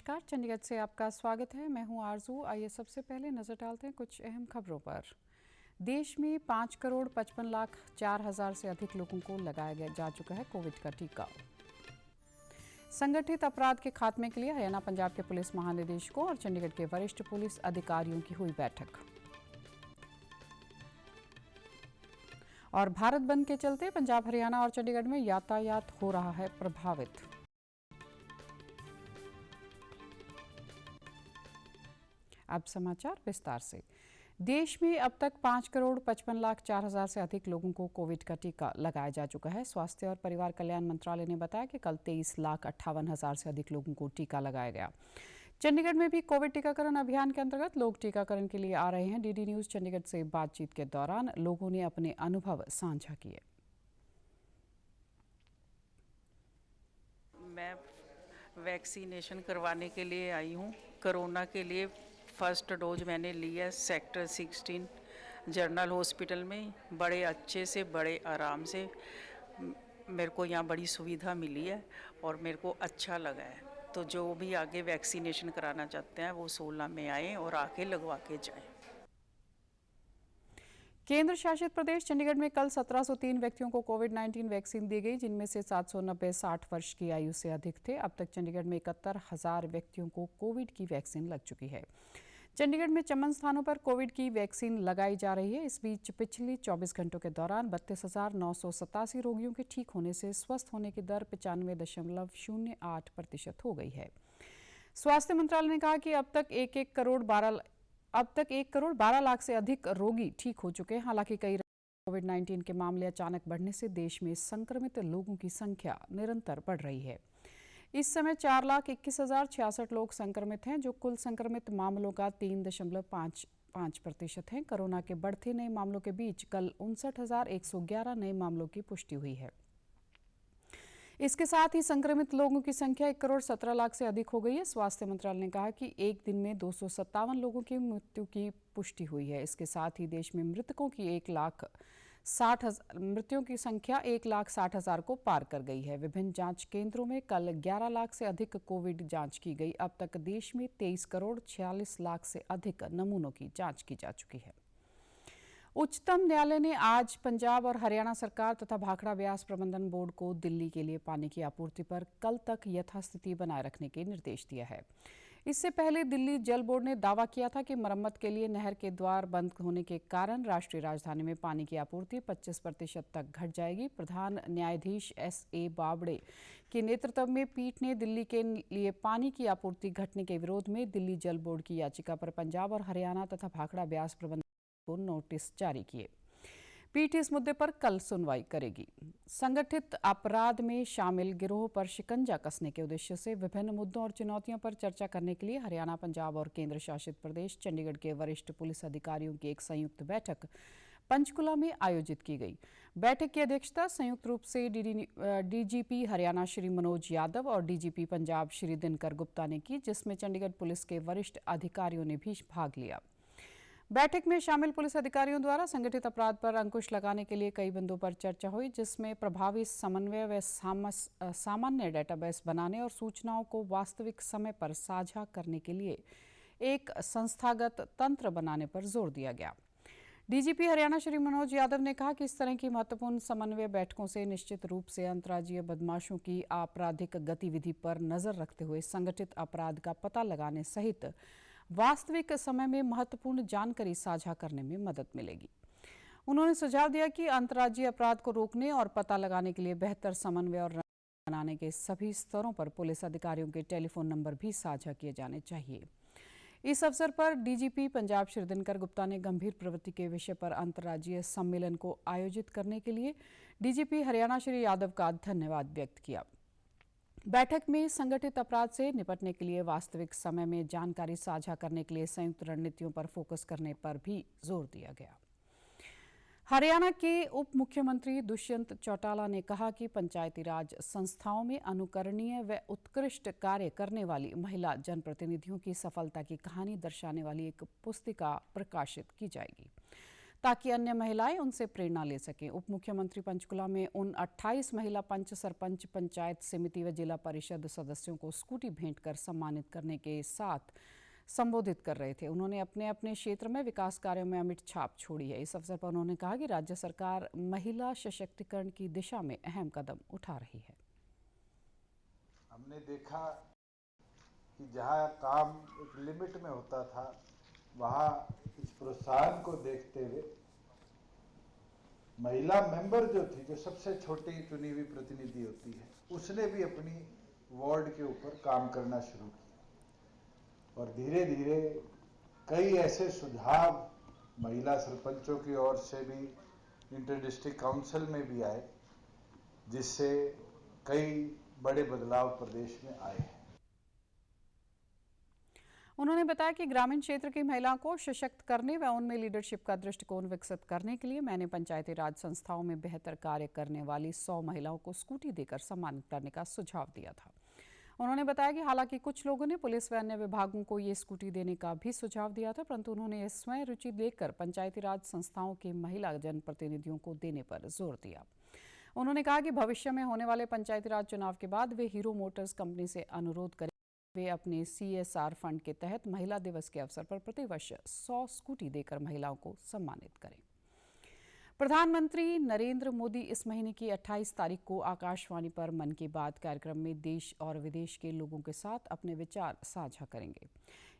नमस्कार, चंडीगढ़ से आपका स्वागत है। मैं हूं आरजू। आइए सबसे पहले नजर डालते हैं कुछ अहम खबरों पर। देश में 5,55,04,000 से अधिक लोगों को लगाया जा चुका है कोविड का टीका। संगठित अपराध के खात्मे के लिए हरियाणा पंजाब के पुलिस महानिदेशकों और चंडीगढ़ के वरिष्ठ पुलिस अधिकारियों की हुई बैठक। और भारत बंद के चलते पंजाब, हरियाणा और चंडीगढ़ में यातायात हो रहा है प्रभावित। अब समाचार विस्तार से। देश में अब तक 5,55,04,000 से अधिक लोगों को कोविड का टीका लगाया जा चुका है। स्वास्थ्य और परिवार कल्याण मंत्रालय ने बताया कि कल 23,58,000 से अधिक लोगों को टीका लगाया गया। चंडीगढ़ में भी कोविड टीकाकरण अभियान के अंतर्गत लोग टीकाकरण के लिए आ रहे हैं। डीडी न्यूज चंडीगढ़ से बातचीत के दौरान लोगों ने अपने अनुभव साझा किए। मैं वैक्सीनेशन करवाने के लिए आई हूँ। कोरोना के लिए फर्स्ट डोज मैंने लिया सेक्टर 16 जनरल हॉस्पिटल में। बड़े अच्छे से, बड़े आराम से मेरे को यहाँ बड़ी सुविधा मिली है और मेरे को अच्छा लगा है। तो जो भी आगे वैक्सीनेशन कराना चाहते हैं वो 16 में आए और आके लगवा के जाएं। केंद्र शासित प्रदेश चंडीगढ़ में कल 1703 व्यक्तियों को कोविड-19 वैक्सीन दी गई, जिनमें से 790 60 वर्ष की आयु से अधिक थे। अब तक चंडीगढ़ में 71,000 व्यक्तियों को कोविड की वैक्सीन लग चुकी है। चंडीगढ़ में चमन स्थानों पर कोविड की वैक्सीन लगाई जा रही है। इस बीच पिछले 24 घंटों के दौरान 32,987 रोगियों के ठीक होने से स्वस्थ होने की दर 95.08% हो गई है। स्वास्थ्य मंत्रालय ने कहा कि अब तक 1,12,00,000 से अधिक रोगी ठीक हो चुके हैं। हालांकि कई कोविड-19 के मामले अचानक बढ़ने से देश में संक्रमित लोगों की संख्या निरंतर बढ़ रही है। इस समय 4,21,066 लोग संक्रमित हैं, जो कुल संक्रमित मामलों का 3.55% है। कोरोना के बढ़ते नए मामलों के बीच कल 59,111 नए मामलों की पुष्टि हुई है। इसके साथ ही संक्रमित लोगों की संख्या 1,17,00,000 से अधिक हो गई है। स्वास्थ्य मंत्रालय ने कहा कि एक दिन में 257 लोगों की मृत्यु की पुष्टि हुई है। इसके साथ ही देश में मृतकों की संख्या 1,60,000 को पार कर गई है। विभिन्न जांच केंद्रों में कल 11 लाख से अधिक कोविड जांच की गई। अब तक देश में 23,46,00,000 से अधिक नमूनों की जांच की जा चुकी है। उच्चतम न्यायालय ने आज पंजाब और हरियाणा सरकार तथा भाखड़ा ब्यास प्रबंधन बोर्ड को दिल्ली के लिए पानी की आपूर्ति पर कल तक यथास्थिति बनाए रखने के निर्देश दिया है। इससे पहले दिल्ली जल बोर्ड ने दावा किया था कि मरम्मत के लिए नहर के द्वार बंद होने के कारण राष्ट्रीय राजधानी में पानी की आपूर्ति 25% तक घट जाएगी। प्रधान न्यायाधीश S.A. बाबड़े के नेतृत्व में पीठ ने दिल्ली के लिए पानी की आपूर्ति घटने के विरोध में दिल्ली जल बोर्ड की याचिका पर पंजाब और हरियाणा तथा भाखड़ा ब्यास प्रबंधन को नोटिस जारी किए। पीठ इस मुद्दे पर कल सुनवाई करेगी। संगठित अपराध में शामिल गिरोह पर शिकंजा कसने के उद्देश्य से विभिन्न मुद्दों और चुनौतियों पर चर्चा करने के लिए हरियाणा, पंजाब और केंद्र शासित प्रदेश चंडीगढ़ के वरिष्ठ पुलिस अधिकारियों की एक संयुक्त बैठक पंचकुला में आयोजित की गई। बैठक की अध्यक्षता संयुक्त रूप से डीजीपी हरियाणा श्री मनोज यादव और डीजीपी पंजाब श्री दिनकर गुप्ता ने की, जिसमें चंडीगढ़ पुलिस के वरिष्ठ अधिकारियों ने भी भाग लिया। बैठक में शामिल पुलिस अधिकारियों द्वारा संगठित अपराध पर अंकुश लगाने के लिए कई बिंदुओं पर चर्चा हुई, जिसमें प्रभावी समन्वय व सामान्य डेटाबेस बनाने और सूचनाओं को वास्तविक समय पर साझा करने के लिए एक संस्थागत तंत्र बनाने पर जोर दिया गया। डीजीपी हरियाणा श्री मनोज यादव ने कहा कि इस तरह की महत्वपूर्ण समन्वय बैठकों से निश्चित रूप से अंतर्राज्यीय बदमाशों की आपराधिक गतिविधि पर नजर रखते हुए संगठित अपराध का पता लगाने सहित वास्तविक समय में महत्वपूर्ण जानकारी साझा करने में मदद मिलेगी। उन्होंने सुझाव दिया कि अंतर्राज्यीय अपराध को रोकने और पता लगाने के लिए बेहतर समन्वय और रणनीति बनाने के सभी स्तरों पर पुलिस अधिकारियों के टेलीफोन नंबर भी साझा किए जाने चाहिए। इस अवसर पर डीजीपी पंजाब श्री दिनकर गुप्ता ने गंभीर प्रवृत्ति के विषय पर अंतर्राज्यीय सम्मेलन को आयोजित करने के लिए डीजीपी हरियाणा श्री यादव का धन्यवाद व्यक्त किया। बैठक में संगठित अपराध से निपटने के लिए वास्तविक समय में जानकारी साझा करने के लिए संयुक्त रणनीतियों पर फोकस करने पर भी जोर दिया गया। हरियाणा के उप मुख्यमंत्री दुष्यंत चौटाला ने कहा कि पंचायती राज संस्थाओं में अनुकरणीय व उत्कृष्ट कार्य करने वाली महिला जनप्रतिनिधियों की सफलता की कहानी दर्शाने वाली एक पुस्तिका प्रकाशित की जाएगी, ताकि अन्य महिलाएं उनसे प्रेरणा ले सकें। उप मुख्यमंत्री पंचकुला में उन 28 महिला पंच, सरपंच, पंचायत समिति व जिला परिषद सदस्यों को स्कूटी भेंट कर सम्मानित करने के साथ संबोधित कर रहे थे। उन्होंने अपने अपने क्षेत्र में विकास कार्यों में अमिट छाप छोड़ी है। इस अवसर पर उन्होंने कहा कि राज्य सरकार महिला सशक्तिकरण की दिशा में अहम कदम उठा रही है। हमने देखा कि जहाँ काम एक लिमिट में होता था, वहाँ इस प्रोत्साहन को देखते हुए महिला मेंबर जो थी, जो सबसे छोटी चुनी हुई प्रतिनिधि होती है, उसने भी अपनी वार्ड के ऊपर काम करना शुरू किया और धीरे धीरे कई ऐसे सुझाव महिला सरपंचों की ओर से भी इंटर डिस्ट्रिक्ट काउंसिल में भी आए, जिससे कई बड़े बदलाव प्रदेश में आए हैं। उन्होंने बताया कि ग्रामीण क्षेत्र की महिलाओं को सशक्त करने व उनमें लीडरशिप का दृष्टिकोण विकसित करने के लिए मैंने पंचायती राज संस्थाओं में बेहतर कार्य करने वाली 100 महिलाओं को स्कूटी देकर सम्मानित करने का सुझाव दिया था। उन्होंने बताया कि हालांकि कुछ लोगों ने पुलिस व अन्य विभागों को ये स्कूटी देने का भी सुझाव दिया था, परंतु उन्होंने स्वयं रुचि लेकर पंचायती राज संस्थाओं के महिला जनप्रतिनिधियों को देने पर जोर दिया। उन्होंने कहा कि भविष्य में होने वाले पंचायती राज चुनाव के बाद वे हीरो मोटर्स कंपनी से अनुरोध करें वे अपने CSR फंड के तहत महिला दिवस के अवसर पर प्रतिवर्ष 100 स्कूटी देकर महिलाओं को सम्मानित करें। प्रधानमंत्री नरेंद्र मोदी इस महीने की 28 तारीख को आकाशवाणी पर मन की बात कार्यक्रम में देश और विदेश के लोगों के साथ अपने विचार साझा करेंगे।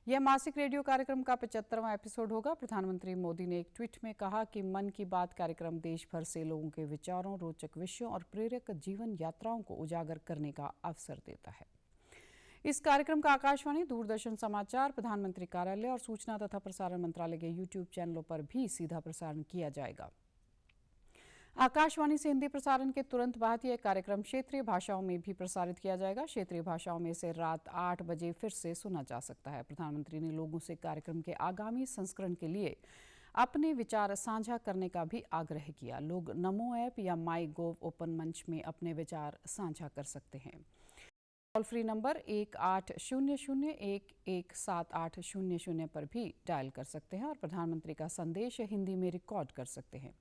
यह मासिक रेडियो कार्यक्रम का 75वां एपिसोड होगा। प्रधानमंत्री मोदी ने एक ट्वीट में कहा कि मन की बात कार्यक्रम देश भर से लोगों के विचारों, रोचक विषयों और प्रेरक जीवन यात्राओं को उजागर करने का अवसर देता है। इस कार्यक्रम का आकाशवाणी, दूरदर्शन समाचार, प्रधानमंत्री कार्यालय और सूचना तथा प्रसारण मंत्रालय के YouTube चैनलों पर भी सीधा प्रसारण किया जाएगा। आकाशवाणी से हिंदी प्रसारण के तुरंत बाद यह कार्यक्रम क्षेत्रीय भाषाओं में भी प्रसारित किया जाएगा। क्षेत्रीय भाषाओं में इसे रात 8 बजे फिर से सुना जा सकता है। प्रधानमंत्री ने लोगों से कार्यक्रम के आगामी संस्करण के लिए अपने विचार साझा करने का भी आग्रह किया। लोग नमो ऐप या MyGov ओपन मंच में अपने विचार साझा कर सकते हैं। टोल फ्री नंबर 1800-117800 पर भी डायल कर सकते हैं और प्रधानमंत्री का संदेश हिंदी में रिकॉर्ड कर सकते हैं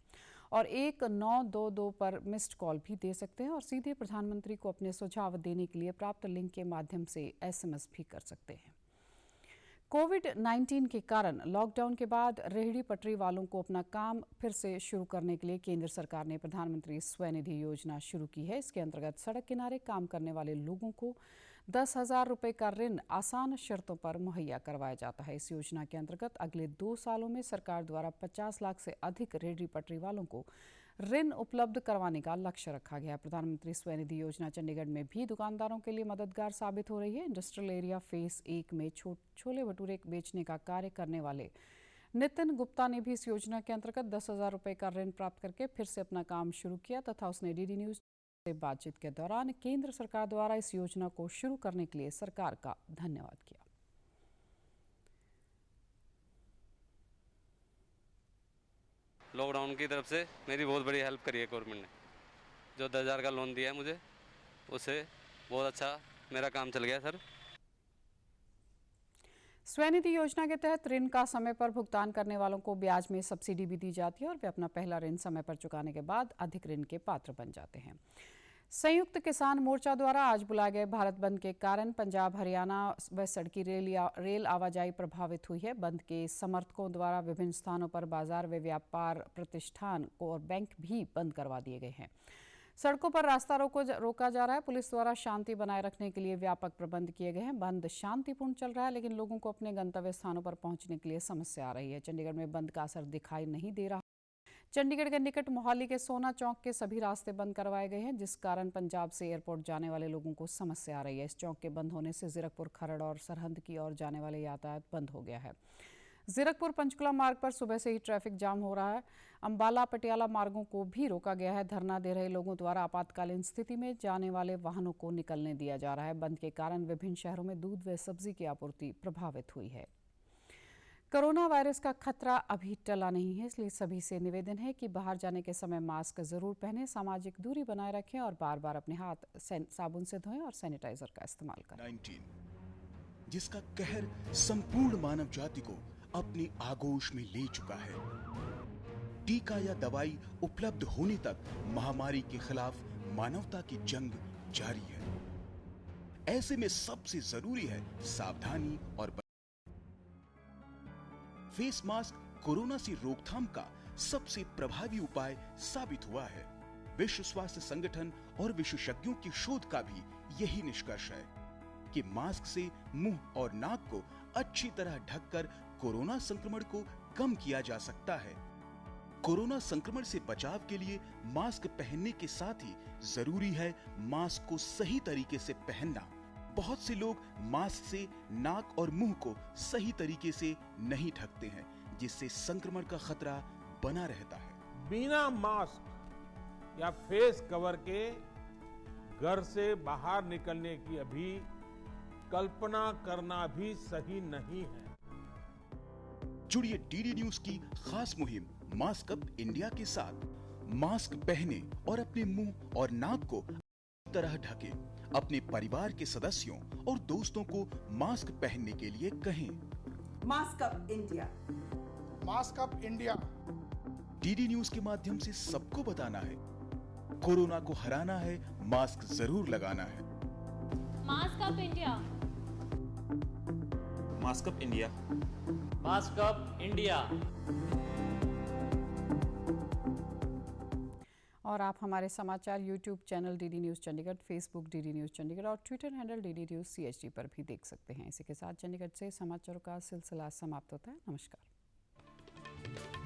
और 1922 पर मिस्ड कॉल भी दे सकते हैं और सीधे प्रधानमंत्री को अपने सुझाव देने के लिए प्राप्त लिंक के माध्यम से SMS भी कर सकते हैं। कोविड-19 के कारण लॉकडाउन के बाद रेहड़ी पटरी वालों को अपना काम फिर से शुरू करने के लिए केंद्र सरकार ने प्रधानमंत्री स्वनिधि योजना शुरू की है। इसके अंतर्गत सड़क किनारे काम करने वाले लोगों को 10,000 रुपये का ऋण आसान शर्तों पर मुहैया करवाया जाता है। इस योजना के अंतर्गत अगले 2 सालों में सरकार द्वारा 50 लाख से अधिक रेहड़ी पटरी वालों को ऋण उपलब्ध करवाने का लक्ष्य रखा गया है। प्रधानमंत्री स्वनिधि योजना चंडीगढ़ में भी दुकानदारों के लिए मददगार साबित हो रही है। इंडस्ट्रियल एरिया फेज 1 में छोले भटूरे बेचने का कार्य करने वाले नितिन गुप्ता ने भी इस योजना के अंतर्गत 10,000 रुपये का ऋण प्राप्त करके फिर से अपना काम शुरू किया तथा उसने DD न्यूज से बातचीत के दौरान केंद्र सरकार द्वारा इस योजना को शुरू करने के लिए सरकार का धन्यवाद किया। लॉकडाउन की तरफ से मेरी बहुत बड़ी हेल्प करी है गवर्नमेंट ने। जो 10,000 का लोन दिया है मुझे, उससे बहुत अच्छा मेरा काम चल गया सर। स्वनिधि योजना के तहत ऋण का समय पर भुगतान करने वालों को ब्याज में सब्सिडी भी दी जाती है और वे अपना पहला ऋण समय पर चुकाने के बाद अधिक ऋण के पात्र बन जाते हैं। संयुक्त किसान मोर्चा द्वारा आज बुलाए गए भारत बंद के कारण पंजाब, हरियाणा व सड़की रेल आवाजाही प्रभावित हुई है। बंद के समर्थकों द्वारा विभिन्न स्थानों पर बाजार व व्यापार प्रतिष्ठान और बैंक भी बंद करवा दिए गए हैं। सड़कों पर रास्ता रोका जा रहा है। पुलिस द्वारा शांति बनाए रखने के लिए व्यापक प्रबंध किए गए हैं। बंद शांतिपूर्ण चल रहा है, लेकिन लोगों को अपने गंतव्य स्थानों पर पहुंचने के लिए समस्या आ रही है। चंडीगढ़ में बंद का असर दिखाई नहीं दे रहा। चंडीगढ़ के निकट मोहाली के सोना चौक के सभी रास्ते बंद करवाए गए हैं, जिस कारण पंजाब से एयरपोर्ट जाने वाले लोगों को समस्या आ रही है। इस चौक के बंद होने से जीरकपुर, खरड़ और सरहंद की ओर जाने वाले यातायात बंद हो गया है। जीरकपुर पंचकुला मार्ग पर सुबह से ही ट्रैफिक जाम हो रहा है। अंबाला पटियाला मार्गों को भी रोका गया है। धरना दे रहे लोगों द्वारा आपातकालीन स्थिति में जाने वाले वाहनों को निकलने दिया जा रहा है। बंद के कारण विभिन्न शहरों में दूध व सब्जी की आपूर्ति प्रभावित हुई है। कोरोना वायरस का खतरा अभी टला नहीं है, इसलिए सभी से निवेदन है कि बाहर जाने के समय मास्क जरूर पहनें, सामाजिक दूरी बनाए रखें और बार-बार अपने हाथ साबुन से धोएं और सैनिटाइजर का इस्तेमाल करें। 19 जिसका कहर संपूर्ण मानव जाति को अपनी आगोश में ले चुका है। टीका या दवाई उपलब्ध होने तक महामारी के खिलाफ मानवता की जंग जारी है। ऐसे में सबसे जरूरी है सावधानी और फेस मास्क कोरोना से रोकथाम का सबसे प्रभावी उपाय साबित हुआ है। विश्व स्वास्थ्य संगठन और विशेषज्ञों की शोध का भी यही निष्कर्ष है कि मास्क से मुंह और नाक को अच्छी तरह ढककर कोरोना संक्रमण को कम किया जा सकता है। कोरोना संक्रमण से बचाव के लिए मास्क पहनने के साथ ही जरूरी है मास्क को सही तरीके से पहनना। बहुत से लोग मास्क से नाक और मुंह को सही तरीके से नहीं ढकते हैं, जिससे संक्रमण का खतरा बना रहता है। बिना मास्क या फेस कवर के घर से बाहर निकलने की अभी कल्पना करना भी सही नहीं है। जुड़िए डीडी न्यूज की खास मुहिम मास्क अप इंडिया के साथ। मास्क पहने और अपने मुंह और नाक को अच्छी तरह ढके। अपने परिवार के सदस्यों और दोस्तों को मास्क पहनने के लिए कहें। Mask up India. Mask up India. DD news के माध्यम से सबको बताना है, कोरोना को हराना है, मास्क जरूर लगाना है। Mask up India. Mask up India. Mask up India. और आप हमारे समाचार YouTube channel DD news Chandigarh, Facebook DD news Chandigarh और Twitter handle DD news CHD पर भी देख सकते हैं। इसी के साथ चंडीगढ़ से समाचारों का सिलसिला समाप्त होता है। नमस्कार।